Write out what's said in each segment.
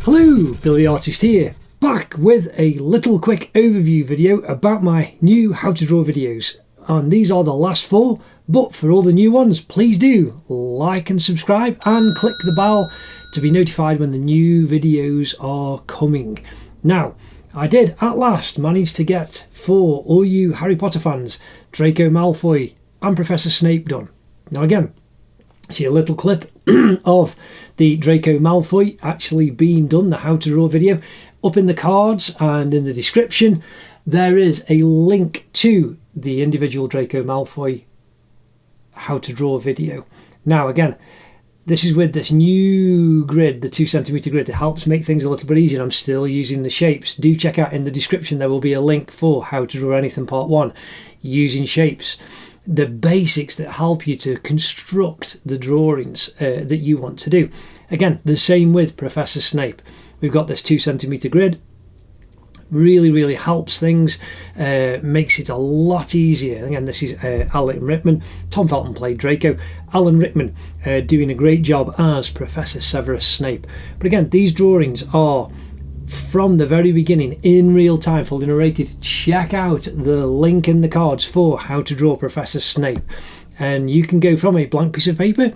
Hello, Billy Artist here, back with a little quick overview video about my new how to draw videos. And these are the last 4, but for all the new ones, please do like and subscribe and click the bell to be notified when the new videos are coming. Now, I did at last manage to get, for all you Harry Potter fans, Draco Malfoy and Professor Snape done. Now again, see a little clip of the Draco Malfoy actually being done, the how to draw video, up in the cards and in the description. There is a link to the individual Draco Malfoy how to draw video. Now again, this is with this new grid, the 2cm grid. It helps make things a little bit easier. I'm still using the shapes. Do check out in the description, there will be a link for how to draw anything part 1 using shapes. The basics that help you to construct the drawings that you want to do. Again, the same with Professor Snape. We've got this 2cm grid. Really helps things, makes it a lot easier. Again, this is Alan Rickman. Tom Felton played Draco. Alan Rickman doing a great job as Professor Severus Snape. But again, these drawings are from the very beginning in real time, fully narrated. Check out the link in the cards for how to draw Professor Snape, and you can go from a blank piece of paper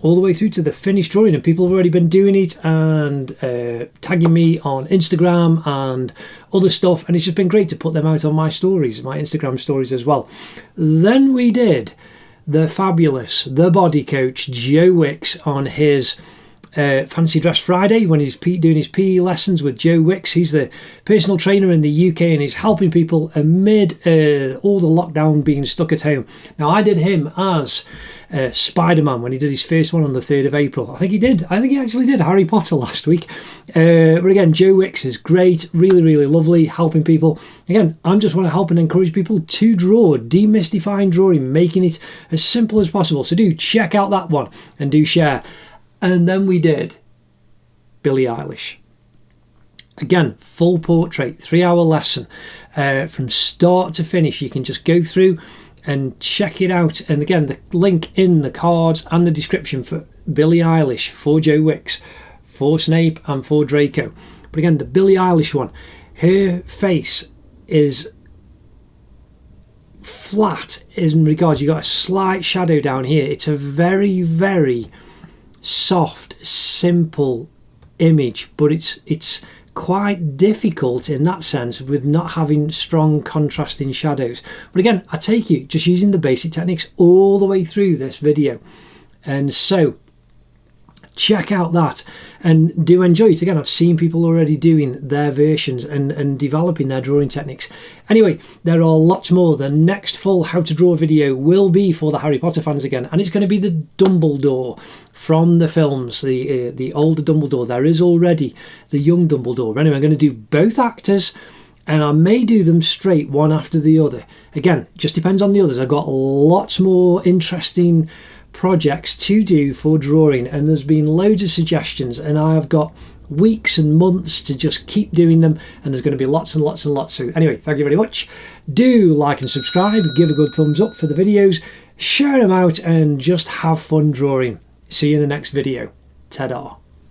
all the way through to the finished drawing, and people have already been doing it and tagging me on Instagram and other stuff, and it's just been great to put them out on my stories, my Instagram stories as well. Then we did the fabulous, the body coach Joe Wicks on his Fancy Dress Friday, when he's doing his PE lessons with Joe Wicks. He's the personal trainer in the UK and he's helping people amid all the lockdown, being stuck at home. Now, I did him as Spiderman when he did his first one on the 3rd of April. I think he actually did Harry Potter last week. But again, Joe Wicks is great, really lovely, helping people. Again, I just want to help and encourage people to draw, demystifying drawing, making it as simple as possible. So do check out that one and do share. And then we did Billie Eilish. Again, full portrait, 3-hour lesson from start to finish. You can just go through and check it out. And again, the link in the cards and the description for Billie Eilish, for Joe Wicks, for Snape and for Draco. But again, the Billie Eilish one, her face is flat in regards, you got a slight shadow down here. It's a very soft, simple image, but it's quite difficult in that sense with not having strong contrasting shadows. But again, I take you just using the basic techniques all the way through this video, and so check out that and do enjoy it. Again, I've seen people already doing their versions and developing their drawing techniques. Anyway, there are lots more. The next full how to draw video will be for the Harry Potter fans again, and it's going to be the Dumbledore from the films, the older Dumbledore. There is already the young Dumbledore. Anyway, I'm going to do both actors, and I may do them straight one after the other. Again, just depends on the others. I've got lots more interesting projects to do for drawing, and there's been loads of suggestions, and I have got weeks and months to just keep doing them, and there's going to be lots and lots. So anyway, thank you very much. Do like and subscribe, give a good thumbs up for the videos, share them out, and just have fun drawing. See you in the next video. Ta-da.